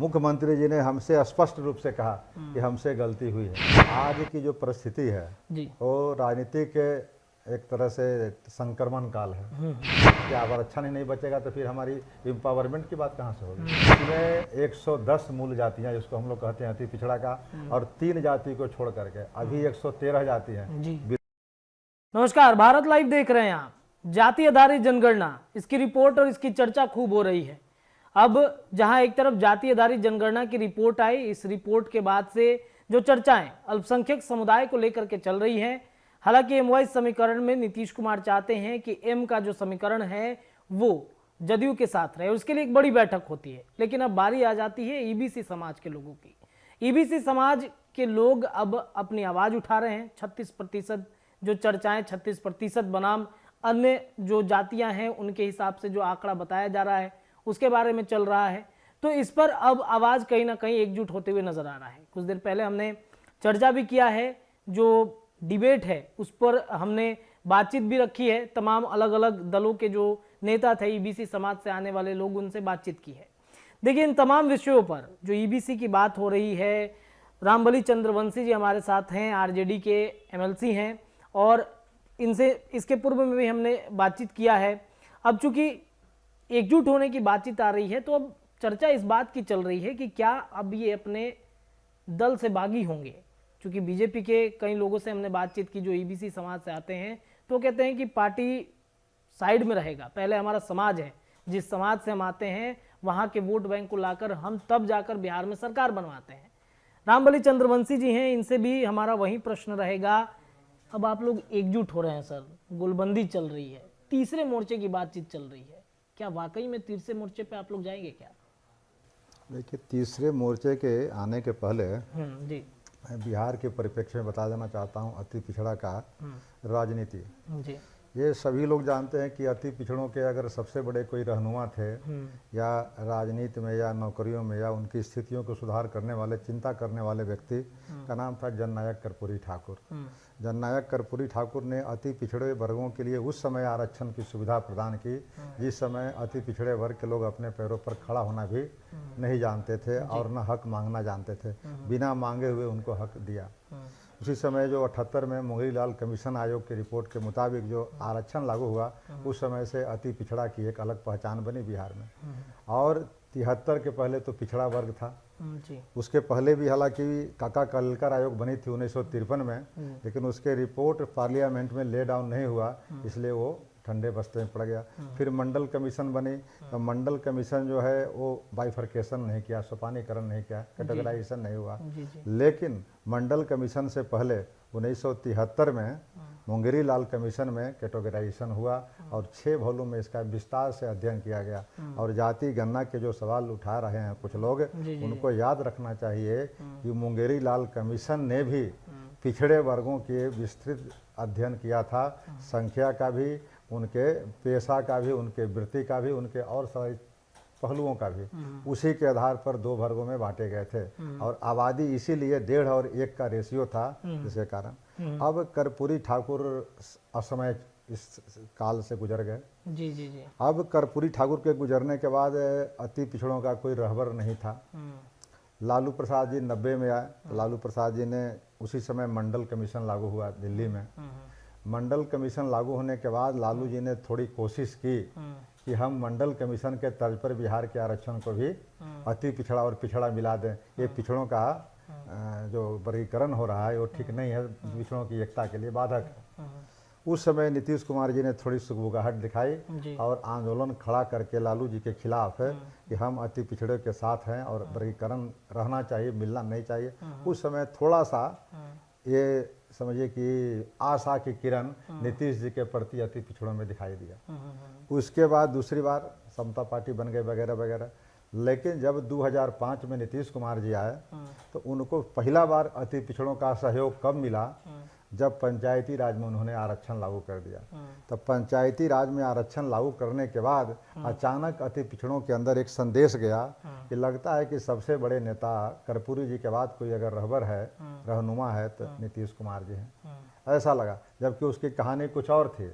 मुख्यमंत्री जी ने हमसे स्पष्ट रूप से कहा कि हमसे गलती हुई है। आज की जो परिस्थिति है वो राजनीति के एक तरह से संक्रमण काल है कि आरक्षण ही नहीं बचेगा तो फिर हमारी एम्पावरमेंट की बात कहाँ से होगी। इसमें 110 मूल जातियां जिसको हम लोग कहते हैं अति पिछड़ा का, और 3 जाति को छोड़ करके अभी 113 जाति हैं। नमस्कार, भारत लाइव देख रहे हैं आप। जाति आधारित जनगणना, इसकी रिपोर्ट और इसकी चर्चा खूब हो रही है। अब जहां एक तरफ जाति आधारित जनगणना की रिपोर्ट आई, इस रिपोर्ट के बाद से जो चर्चाएं अल्पसंख्यक समुदाय को लेकर के चल रही हैं, हालांकि एम वाइज समीकरण में नीतीश कुमार चाहते हैं कि एम का जो समीकरण है वो जदयू के साथ रहे, उसके लिए एक बड़ी बैठक होती है। लेकिन अब बारी आ जाती है ईबीसी समाज के लोगों की। ईबीसी समाज के लोग अब अपनी आवाज उठा रहे हैं। 36% जो चर्चाएं 36% बनाम अन्य जो जातियां हैं उनके हिसाब से जो आंकड़ा बताया जा रहा है उसके बारे में चल रहा है, तो इस पर अब आवाज कहीं ना कहीं एकजुट होते हुए नजर आ रहा है। कुछ देर पहले हमने चर्चा भी किया है, जो डिबेट है उस पर हमने बातचीत भी रखी है। तमाम अलग अलग दलों के जो नेता थे, ईबीसी समाज से आने वाले लोग, उनसे बातचीत की है। देखिए, इन तमाम विषयों पर जो ईबीसी की बात हो रही है, रामबली चंद्रवंशी जी हमारे साथ हैं, आरजेडी के एमएलसी हैं, और इनसे इसके पूर्व में भी हमने बातचीत किया है। अब चूंकि एकजुट होने की बातचीत आ रही है, तो अब चर्चा इस बात की चल रही है कि क्या अब ये अपने दल से बागी होंगे। चूंकि बीजेपी के कई लोगों से हमने बातचीत की जो ईबीसी समाज से आते हैं, तो कहते हैं कि पार्टी साइड में रहेगा, पहले हमारा समाज है, जिस समाज से हम आते हैं वहां के वोट बैंक को लाकर हम तब जाकर बिहार में सरकार बनवाते हैं। रामबली चंद्रवंशी जी हैं, इनसे भी हमारा वही प्रश्न रहेगा। अब आप लोग एकजुट हो रहे हैं सर, गोलबंदी चल रही है, तीसरे मोर्चे की बातचीत चल रही है, क्या वाकई में तीसरे मोर्चे पे आप लोग जाएंगे क्या? देखिए, तीसरे मोर्चे के आने के पहले जी मैं बिहार के परिप्रेक्ष्य में बता देना चाहता हूँ अति पिछड़ा का राजनीति। जी, ये सभी लोग जानते हैं कि अति पिछड़ों के अगर सबसे बड़े कोई रहनुमा थे या राजनीति में या नौकरियों में या उनकी स्थितियों को सुधार करने वाले, चिंता करने वाले व्यक्ति का नाम था जननायक कर्पूरी ठाकुर। जननायक कर्पूरी ठाकुर ने अति पिछड़े वर्गों के लिए उस समय आरक्षण की सुविधा प्रदान की जिस समय अति पिछड़े वर्ग के लोग अपने पैरों पर खड़ा होना भी नहीं जानते थे और न हक मांगना जानते थे। बिना मांगे हुए उनको हक दिया। उसी समय जो 78 में मुंगरी लाल कमीशन आयोग की रिपोर्ट के मुताबिक जो आरक्षण लागू हुआ, उस समय से अति पिछड़ा की एक अलग पहचान बनी बिहार में। और 73 के पहले तो पिछड़ा वर्ग था जी। उसके पहले भी हालांकि काका कालेलकर आयोग बनी थी 1953 में, लेकिन उसके रिपोर्ट पार्लियामेंट में ले डाउन नहीं हुआ, इसलिए वो ठंडे बस्ते में पड़ गया। फिर मंडल कमीशन बनी, तो मंडल कमीशन जो है वो बाइफर्केशन नहीं किया, सोपानीकरण नहीं किया, कैटेगराइजेशन नहीं हुआ। लेकिन मंडल कमीशन से पहले 1973 में मुंगरी लाल कमीशन में कैटेगराइजेशन हुआ और 6 वॉल्यूम में इसका विस्तार से अध्ययन किया गया। और जाति गणना के जो सवाल उठा रहे हैं कुछ लोग, उनको याद रखना चाहिए कि मुंगरी लाल कमीशन ने भी पिछड़े वर्गों के विस्तृत अध्ययन किया था, संख्या का भी, उनके पेशा का भी, उनके वृत्ति का भी, उनके और सारे पहलुओं का भी। उसी के आधार पर 2 वर्गों में बांटे गए थे और आबादी इसीलिए 1.5 और 1 का रेशियो था, जिसके कारण अब कर्पूरी ठाकुर असमय इस काल से गुजर गए। जी जी जी। अब कर्पूरी ठाकुर के गुजरने के बाद अति पिछड़ों का कोई रहबर नहीं था। लालू प्रसाद जी 90 में आए, तो लालू प्रसाद जी ने उसी समय मंडल कमीशन लागू हुआ दिल्ली में। मंडल कमीशन लागू होने के बाद लालू जी ने थोड़ी कोशिश की कि हम मंडल कमीशन के तर्ज पर बिहार के आरक्षण को भी अति पिछड़ा और पिछड़ा मिला दें। ये पिछड़ों का जो वर्गीकरण हो रहा है वो ठीक नहीं है, पिछड़ों की एकता के लिए बाधक है। उस समय नीतीश कुमार जी ने थोड़ी सुगबुगाहट दिखाई और आंदोलन खड़ा करके लालू जी के खिलाफ कि हम अति पिछड़े के साथ हैं और वर्गीकरण रहना चाहिए, मिलना नहीं चाहिए। उस समय थोड़ा सा ये समझिए कि आशा की किरण नीतीश जी के प्रति अति पिछड़ों में दिखाई दिया। उसके बाद दूसरी बार समता पार्टी बन गए वगैरह वगैरह। लेकिन जब 2005 में नीतीश कुमार जी आए तो उनको पहला बार अति पिछड़ों का सहयोग कब मिला, जब पंचायती राज में उन्होंने आरक्षण लागू कर दिया। तो पंचायती राज में आरक्षण लागू करने के बाद अचानक अति पिछड़ों के अंदर एक संदेश गया कि लगता है कि सबसे बड़े नेता कर्पूरी जी के बाद कोई अगर रहबर है, रहनुमा है, तो नीतीश कुमार जी हैं। ऐसा लगा, जबकि उसकी कहानी कुछ और थी।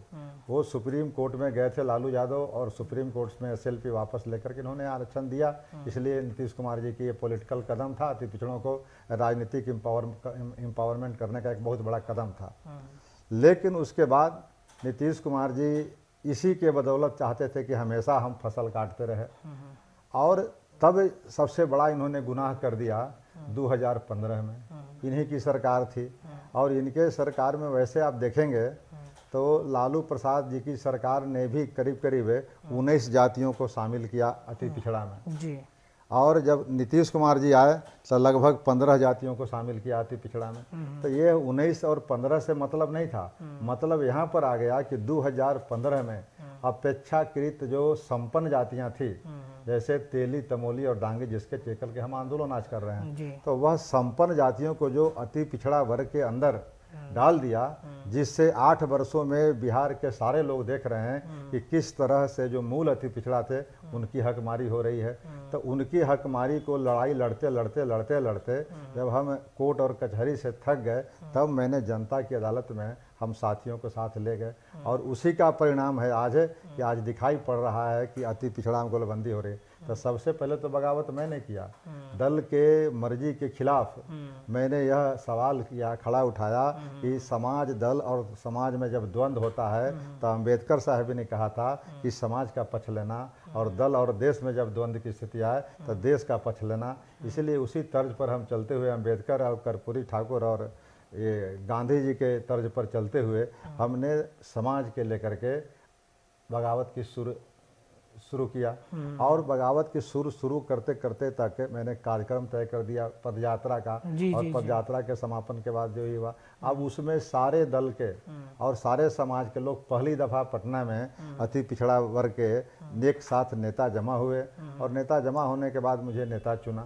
वो सुप्रीम कोर्ट में गए थे लालू यादव, और सुप्रीम कोर्ट में एसएलपी वापस लेकर के इन्होंने आरक्षण दिया, इसलिए नीतीश कुमार जी की ये पॉलिटिकल कदम था, अति पिछड़ों को राजनीतिक एम्पावरमेंट करने का एक बहुत बड़ा कदम था। लेकिन उसके बाद नीतीश कुमार जी इसी के बदौलत चाहते थे कि हमेशा हम फसल काटते रहे, और तब सबसे बड़ा इन्होंने गुनाह कर दिया 2015 में। इन्हीं की सरकार थी, और इनके सरकार में वैसे आप देखेंगे तो लालू प्रसाद जी की सरकार ने भी करीब करीब 19 जातियों को शामिल किया अति पिछड़ा में जी। और जब नीतीश कुमार जी आए तो लगभग 15 जातियों को शामिल किया अति पिछड़ा में। तो ये 19 और 15 से मतलब नहीं था, मतलब यहाँ पर आ गया कि 2015 में अपेक्षाकृत जो संपन्न जातियाँ थी, जैसे तेली, तमोली और डांगी, जिसके टेकल के हम आंदोलन आज कर रहे हैं, तो वह संपन्न जातियों को जो अति पिछड़ा वर्ग के अंदर डाल दिया, जिससे 8 वर्षों में बिहार के सारे लोग देख रहे हैं कि किस तरह से जो मूल अति पिछड़ा थे उनकी हकमारी हो रही है। तो उनकी हकमारी को लड़ाई लड़ते लड़ते लड़ते लड़ते जब हम कोर्ट और कचहरी से थक गए, तब मैंने जनता की अदालत में हम साथियों को साथ ले गए, और उसी का परिणाम है आज कि आज दिखाई पड़ रहा है कि अति पिछड़ा में गोलबंदी हो रही है। तो सबसे पहले तो बगावत मैंने किया, दल के मर्जी के खिलाफ मैंने यह सवाल किया, खड़ा उठाया कि समाज, दल और समाज में जब द्वंद्व होता है, तो अम्बेडकर साहब ने कहा था कि समाज का पक्ष लेना, और दल और देश में जब द्वंद्व की स्थिति आए तो देश का पक्ष लेना। इसलिए उसी तर्ज पर हम चलते हुए अम्बेडकर और कर्पूरी ठाकुर और ये गांधी जी के तर्ज पर चलते हुए हमने समाज के लेकर के बगावत की शुरू किया, और बगावत की शुरू करते करते तक मैंने कार्यक्रम तय कर दिया पदयात्रा का, और पदयात्रा के समापन के बाद जो ये हुआ, अब उसमें सारे दल के और सारे समाज के लोग पहली दफ़ा पटना में अति पिछड़ा वर्ग के एक साथ नेता जमा हुए, और नेता जमा होने के बाद मुझे नेता चुना।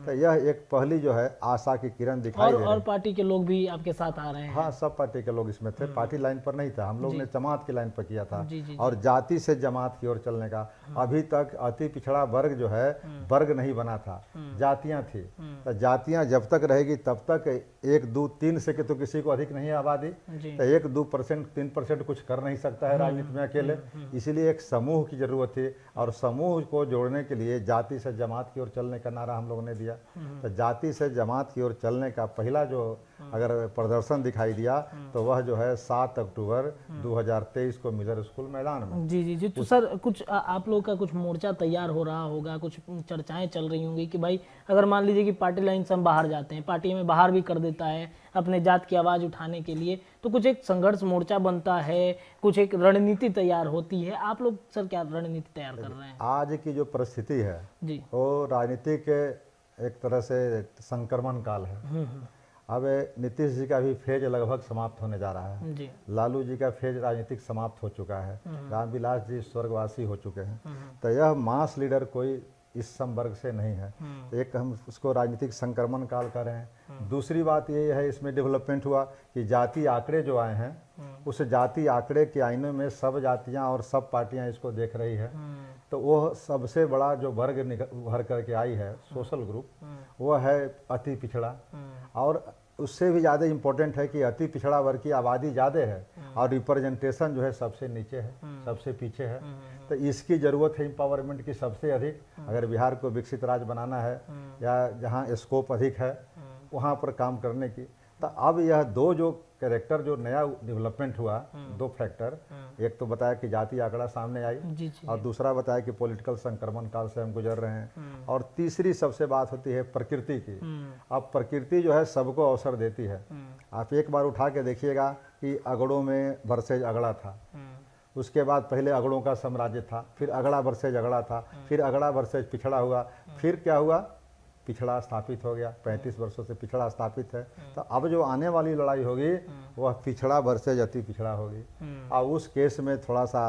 तो यह एक पहली जो है आशा की किरण दिखाई दे रही है। और पार्टी के लोग भी आपके साथ आ रहे हैं? हाँ, सब पार्टी के लोग इसमें थे, पार्टी लाइन पर नहीं था, हम लोग ने जमात की लाइन पर किया था, और जाति से जमात की ओर चलने का। अभी तक अति पिछड़ा वर्ग जो है वर्ग नहीं बना था, जातियां थी। तो जातियां जब तक रहेगी तब तक 1, 2, 3 से तो किसी को अधिक नहीं है आबादी, तो 1, 2%, 3% कुछ कर नहीं सकता है राजनीति में अकेले। इसीलिए एक समूह की जरूरत थी, और समूह को जोड़ने के लिए जाति से जमात की ओर चलने का नारा हम लोगों ने दिया। तो जाति से जमात की ओर चलने का पहला जो अगर प्रदर्शन दिखाई दिया तो वह जो है 7 अक्टूबर 2023 को मिलर स्कूल मैदान में। जी। तो सर, कुछ आप लोग का कुछ मोर्चा तैयार हो रहा होगा, कुछ चर्चाएं चल रही होंगी कि भाई अगर मान लीजिए कि पार्टी लाइन से हम बाहर जाते हैं, पार्टी में बाहर भी कर देता है अपने जात की आवाज़ उठाने के लिए, तो कुछ एक संघर्ष मोर्चा बनता है, कुछ एक रणनीति तैयार होती है। आप लोग सर क्या रणनीति तैयार कर रहे हैं? आज की जो परिस्थिति है जी, वो राजनीतिक एक तरह से संक्रमण काल है। अब नीतीश जी का भी फेज लगभग समाप्त होने जा रहा है, लालू जी का फेज राजनीतिक समाप्त हो चुका है, रामविलास जी स्वर्गवासी हो चुके हैं। तो यह मास लीडर कोई इस संवर्ग से नहीं है, एक हम उसको राजनीतिक संक्रमण काल कर रहे हैं। दूसरी बात ये है, इसमें डेवलपमेंट हुआ कि जाति आंकड़े जो आए हैं, उस जाति आंकड़े के आईने में सब जातियां और सब पार्टियां इसको देख रही है। तो वो सबसे बड़ा जो वर्ग उभर करके आई है, सोशल ग्रुप, वो है अति पिछड़ा। और उससे भी ज़्यादा इम्पोर्टेंट है कि अति पिछड़ा वर्ग की आबादी ज़्यादा है, और रिप्रेजेंटेशन जो है सबसे नीचे है, सबसे पीछे है। तो इसकी ज़रूरत है एम्पावरमेंट की सबसे अधिक, अगर बिहार को विकसित राज्य बनाना है या जहाँ स्कोप अधिक है वहाँ पर काम करने की। तो अब यह दो जो कैरेक्टर जो नया डेवलपमेंट हुआ, 2 फैक्टर, एक तो बताया कि जाति आंकड़ा सामने आई, और दूसरा बताया कि पॉलिटिकल संक्रमण काल से हम गुजर रहे हैं, और तीसरी सबसे बात होती है प्रकृति की। अब प्रकृति जो है सबको अवसर देती है। आप एक बार उठा के देखिएगा कि अगड़ों में वर्सेज अगड़ा था, उसके बाद पहले अगड़ों का साम्राज्य था, फिर अगड़ा वर्सेज अगड़ा था, फिर अगड़ा वर्सेज पिछड़ा हुआ, फिर क्या हुआ, पिछड़ा स्थापित हो गया। 35 वर्षों से पिछड़ा स्थापित है। तो अब जो आने वाली लड़ाई होगी वह पिछड़ा वर्सेज अति पिछड़ा होगी। और उस केस में थोड़ा सा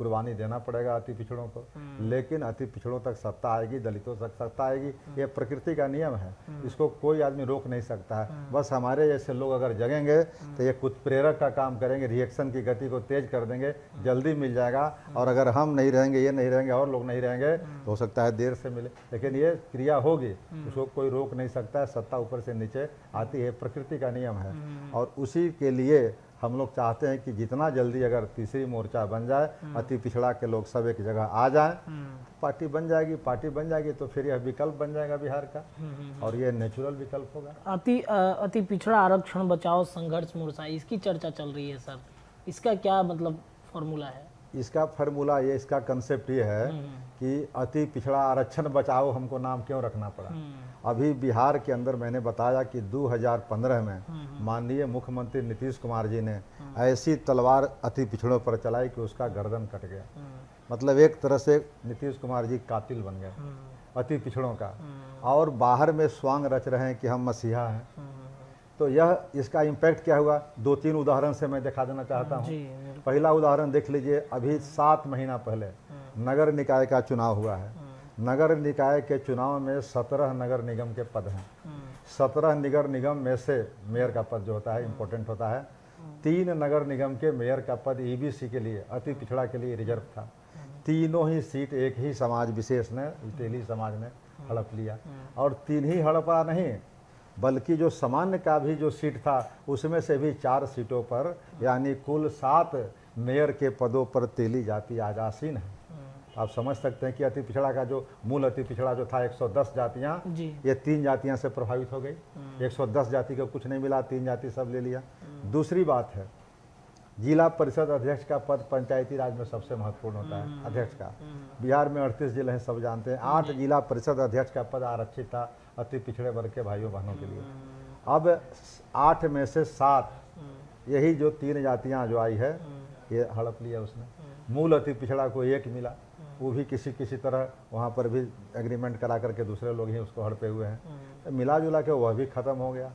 कुर्बानी देना पड़ेगा अति पिछड़ों को। लेकिन अति पिछड़ों तक सत्ता आएगी, दलितों तक सत्ता आएगी, ये प्रकृति का नियम है, इसको कोई आदमी रोक नहीं सकता है। बस हमारे जैसे लोग अगर जगेंगे तो ये कुछ प्रेरक का काम करेंगे, रिएक्शन की गति को तेज कर देंगे, जल्दी मिल जाएगा। और अगर हम नहीं रहेंगे, ये नहीं रहेंगे और लोग नहीं रहेंगे तो हो सकता है देर से मिले, लेकिन ये क्रिया होगी, उसको कोई रोक नहीं सकता है। सत्ता ऊपर से नीचे आती है, प्रकृति का नियम है। और उसी के लिए हम लोग चाहते हैं कि जितना जल्दी अगर तीसरी मोर्चा बन जाए, अति पिछड़ा के लोग सब एक जगह आ जाएं, पार्टी बन जाएगी। पार्टी बन जाएगी तो फिर यह विकल्प बन जाएगा बिहार का, और ये नेचुरल विकल्प होगा। अति पिछड़ा आरक्षण बचाओ संघर्ष मोर्चा, इसकी चर्चा चल रही है सर, इसका क्या मतलब फॉर्मूला है? इसका फार्मूला ये, इसका कंसेप्ट ये है कि अति पिछड़ा आरक्षण बचाओ हमको नाम क्यों रखना पड़ा। अभी बिहार के अंदर मैंने बताया कि 2015 में माननीय मुख्यमंत्री नीतीश कुमार जी ने ऐसी तलवार अति पिछड़ों पर चलाई कि उसका गर्दन कट गया। मतलब एक तरह से नीतीश कुमार जी कातिल बन गए अति पिछड़ों का, और बाहर में स्वांग रच रहे हैं कि हम मसीहा हैं। तो यह इसका इम्पैक्ट क्या हुआ, 2-3 उदाहरण से मैं दिखा देना चाहता हूँ। पहला उदाहरण देख लीजिए, अभी 7 महीना पहले नगर निकाय का चुनाव हुआ है। नगर निकाय के चुनाव में 17 नगर निगम के पद हैं। 17 नगर निगम में से मेयर का पद जो होता है इम्पोर्टेंट होता है। 3 नगर निगम के मेयर का पद ईबीसी के लिए, अति पिछड़ा के लिए रिजर्व था। तीनों ही सीट एक ही समाज विशेष ने, तेली समाज ने हड़प लिया। और 3 ही हड़पा नहीं, बल्कि जो सामान्य का भी जो सीट था उसमें से भी 4 सीटों पर, यानी कुल 7 मेयर के पदों पर तेली जाति आज आसीन है। आप समझ सकते हैं कि अति पिछड़ा का जो मूल अति पिछड़ा जो था 110 जातियां, ये 3 जातियां से प्रभावित हो गई। 110 जाति को कुछ नहीं मिला, 3 जाति सब ले लिया। दूसरी बात है, जिला परिषद अध्यक्ष का पद पंचायती राज में सबसे महत्वपूर्ण होता है अध्यक्ष का। बिहार में 38 जिले हैं, सब जानते हैं। 8 जिला परिषद अध्यक्ष का पद आरक्षित था अति पिछड़े वर्ग के भाइयों बहनों के लिए। अब 8 में से 7 यही जो 3 जातियां जो आई है ये हड़प लिया उसने। मूल अति पिछड़ा को 1 मिला, वो भी किसी तरह वहाँ पर भी एग्रीमेंट करा करके दूसरे लोग ही उसको हड़पे हुए हैं। तो मिला जुला के वह भी खत्म हो गया।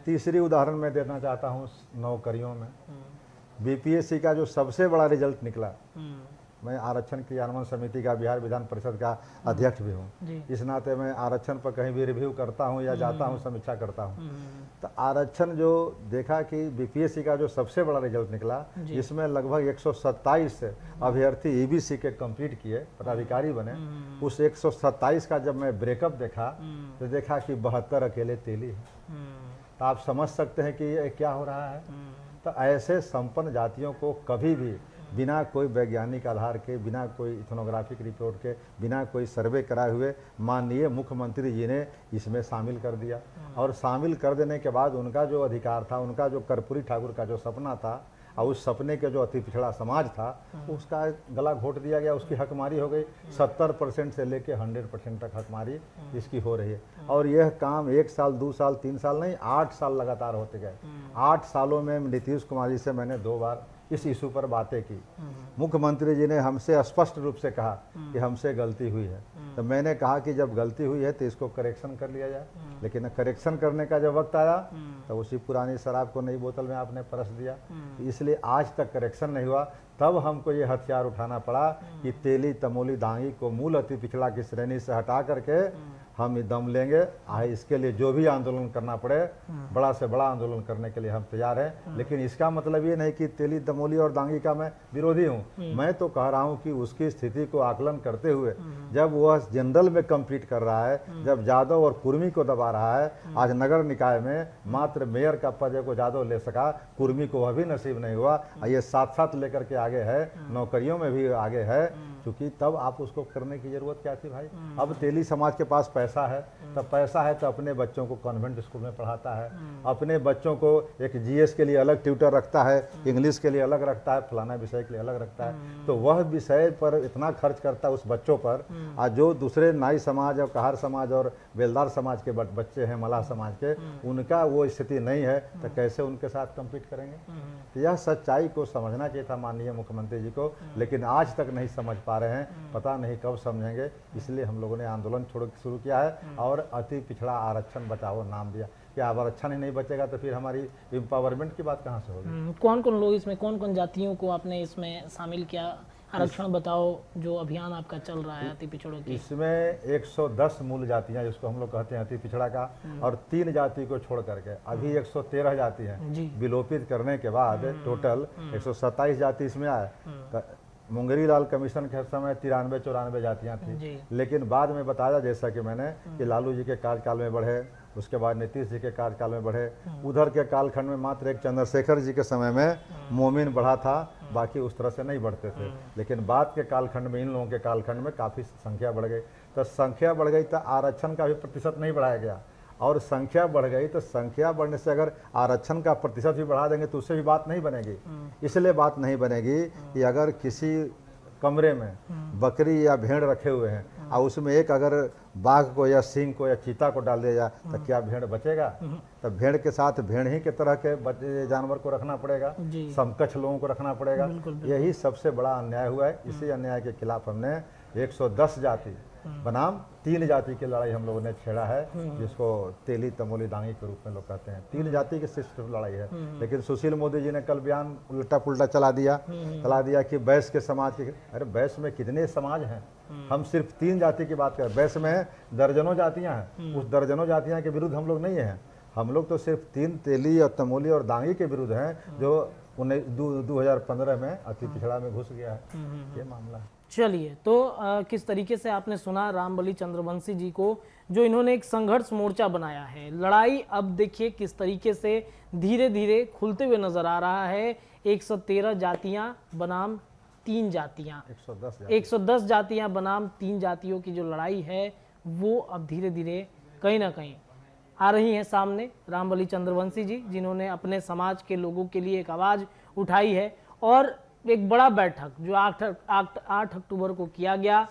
तीसरी उदाहरण मैं देना चाहता हूँ नौकरियों में। बीपीएससी का जो सबसे बड़ा रिजल्ट निकला, मैं आरक्षण क्रियान्वयन समिति का बिहार विधान परिषद का अध्यक्ष भी हूँ, इस नाते मैं आरक्षण पर कहीं भी रिव्यू करता हूँ या जाता हूँ, समीक्षा करता हूँ। तो आरक्षण जो देखा कि बीपीएससी का जो सबसे बड़ा रिजल्ट निकला, जिसमें लगभग 127 अभ्यर्थी ईबीसी के कंप्लीट किए, पदाधिकारी बने। उस 127 का जब मैं ब्रेकअप देखा तो देखा कि 72 अकेले तेली है। तो आप समझ सकते हैं कि ये क्या हो रहा है। तो ऐसे संपन्न जातियों को कभी भी बिना कोई वैज्ञानिक आधार के, बिना कोई इथनोग्राफिक रिपोर्ट के, बिना कोई सर्वे कराए हुए माननीय मुख्यमंत्री जी ने इसमें शामिल कर दिया। और शामिल कर देने के बाद उनका जो अधिकार था, उनका जो कर्पूरी ठाकुर का जो सपना था, और उस सपने के जो अति पिछड़ा समाज था उसका गला घोट दिया गया, उसकी हकमारी हो गई। 70% से लेके 100% तक हकमारी इसकी हो रही है। और यह काम 1 साल, 2 साल, 3 साल नहीं, 8 साल लगातार होते गए। 8 सालों में नीतीश कुमार जी से मैंने 2 बार इस इशू पर बातें की। मुख्यमंत्री जी ने हमसे स्पष्ट रूप से कहा कि हमसे गलती हुई है। तो मैंने कहा कि जब गलती हुई है तो इसको करेक्शन कर लिया जाए। लेकिन करेक्शन करने का जब वक्त आया तो उसी पुरानी शराब को नई बोतल में आपने परस दिया। इसलिए आज तक करेक्शन नहीं हुआ। तब हमको ये हथियार उठाना पड़ा कि तेली, तमोली, दांगी को मूल अति पिछड़ा की श्रेणी से हटा करके हम दम लेंगे। इसके लिए जो भी आंदोलन करना पड़े, बड़ा से बड़ा आंदोलन करने के लिए हम तैयार हैं। लेकिन इसका मतलब ये नहीं कि तेली, दमोली और दांगी का मैं विरोधी हूँ। मैं तो कह रहा हूँ कि उसकी स्थिति को आकलन करते हुए जब वह जनरल में कम्पीट कर रहा है, जब यादव और कुर्मी को दबा रहा है, आज नगर निकाय में मात्र मेयर का पद को यादव ले सका, कुर्मी को वह भी नसीब नहीं हुआ। ये साथ लेकर के आगे है, नौकरियों में भी आगे है। क्योंकि तब आप उसको करने की जरूरत क्या थी भाई। अब तेली समाज के पास पैसा है, तब पैसा है तो अपने बच्चों को कॉन्वेंट स्कूल में पढ़ाता है, अपने बच्चों को एक जीएस के लिए अलग ट्यूटर रखता है, इंग्लिश के लिए अलग रखता है, फलाना विषय के लिए अलग रखता है। तो वह विषय पर इतना खर्च करता है उस बच्चों पर। आज जो दूसरे नाई समाज और कहार समाज और बेलदार समाज के बच्चे हैं, मलाह समाज के, उनका वो स्थिति नहीं है, तो कैसे उनके साथ कम्पीट करेंगे। तो यह सच्चाई को समझना चाहिए था माननीय मुख्यमंत्री जी को, लेकिन आज तक नहीं समझ पा रहे हैं। पता नहीं कब समझेंगे। इसलिए हम लोगों ने आंदोलन शुरू किया है और अति पिछड़ा आरक्षण बचाओ नाम दिया। कि आरक्षण ही नहीं बचेगा तो फिर हमारी एम्पावरमेंट की बात कहाँ से होगी। कौन कौन लोग इसमें, कौन कौन जातियों को आपने इसमें शामिल किया? आरक्षण बताओ जो अभियान आपका चल रहा है अति पिछड़ों की। इसमें 110 मूल जातियां जिसको हम लोग कहते हैं अति पिछड़ा का, और 3 जाति को छोड़ करके अभी 113 जाति हैं जी। विलोपित करने के बाद टोटल 127 जाति इसमें आए। मुंगरी लाल कमीशन के समय 93-94 जातियां जी। थी, लेकिन बाद में बताया जैसा कि मैंने कि लालू जी के कार्यकाल में बढ़े, उसके बाद नीतीश जी के कार्यकाल में बढ़े, उधर के कालखंड में मात्र एक चंद्रशेखर जी के समय में मोमिन बढ़ा था, बाकी उस तरह से नहीं बढ़ते थे। लेकिन बाद के कालखंड में इन लोगों के कालखंड में काफ़ी संख्या बढ़ गई, तो संख्या बढ़ गई तो आरक्षण का भी प्रतिशत नहीं बढ़ाया गया, और संख्या बढ़ गई तो संख्या बढ़ने से अगर आरक्षण का प्रतिशत भी बढ़ा देंगे तो उससे भी बात नहीं बनेगी। इसलिए बात नहीं बनेगी कि अगर किसी कमरे में बकरी या भेड़ रखे हुए हैं और उसमें एक अगर बाघ को या सिंह को या चीता को डाल दिया जाए तो क्या भेड़ बचेगा? तो भेड़ के साथ भेड़ ही के तरह के जानवर को रखना पड़ेगा, समकक्ष लोगों को रखना पड़ेगा। यही सबसे बड़ा अन्याय हुआ है। इसी अन्याय के खिलाफ हमने 110 जाति बनाम 3 जाति की लड़ाई हम लोगों ने छेड़ा है, जिसको तेली तमोली दांगी के रूप में लोग कहते हैं। 3 जाति की सिर्फ लड़ाई है। लेकिन सुशील मोदी जी ने कल बयान उल्टा पुल्टा चला दिया कि बैस के समाज के, अरे बैस में कितने समाज हैं? हम सिर्फ 3 जाति की बात करें, बैस में दर्जनों जातियां हैं। उस दर्जनों जातियां के विरुद्ध हम लोग नहीं हैं। हम लोग तो सिर्फ 3 तेली और तमोली और दांगी के विरुद्ध हैं, जो 2015 में अति पिछड़ा में घुस गया है। ये मामला है। चलिए, तो किस तरीके से आपने सुना रामबली चंद्रवंशी जी को, जो इन्होंने एक संघर्ष मोर्चा बनाया है। लड़ाई अब देखिए किस तरीके से धीरे धीरे खुलते हुए नजर आ रहा है। 113 जातियां बनाम 3 जातियां, 110 जातियां बनाम 3 जातियों की जो लड़ाई है वो अब धीरे धीरे कहीं ना कहीं आ रही है सामने। रामबली चंद्रवंशी जी, जिन्होंने अपने समाज के लोगों के लिए एक आवाज़ उठाई है, और एक बड़ा बैठक जो 8 अक्टूबर को किया गया,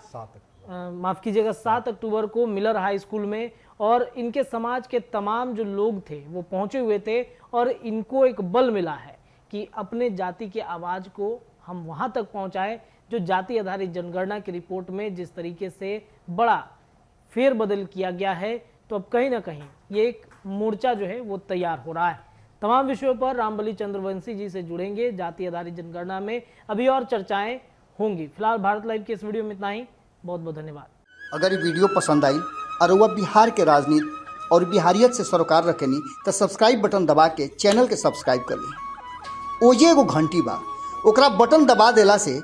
माफ़ कीजिएगा 7 अक्टूबर को मिलर हाई स्कूल में, और इनके समाज के तमाम जो लोग थे वो पहुंचे हुए थे, और इनको एक बल मिला है कि अपने जाति की आवाज़ को हम वहां तक पहुंचाएं जो जाति आधारित जनगणना की रिपोर्ट में जिस तरीके से बड़ा फेरबदल किया गया है। तो अब कहीं ना कहीं ये एक मोर्चा जो है वो तैयार हो रहा है। तमाम विषयों पर रामबली चंद्रवंशी जी से जुड़ेंगे जाति आधारित जनगणना में, अभी और चर्चाएं होंगी। फिलहाल भारत लाइव के इस वीडियो में इतना ही। बहुत बहुत धन्यवाद। अगर ये वीडियो पसंद आई और वह बिहार के राजनीति और बिहारियत से सरोकार रखेनी तो सब्सक्राइब बटन दबा के चैनल के सब्सक्राइब कर ली। ओजे एगो घंटी बा, ओकरा बटन दबा देला से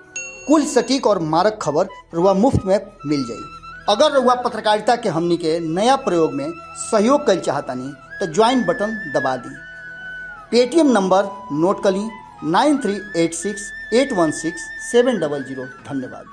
कुल सटीक और मारक खबर रुआ मुफ्त में मिल जाई। अगर रुआ पत्रकारिता के हमनी के नया प्रयोग में सहयोग कर चाहतानी तो ज्वाइन बटन दबा दी। पेटीएम नंबर नोट कर ली 9386816700। धन्यवाद।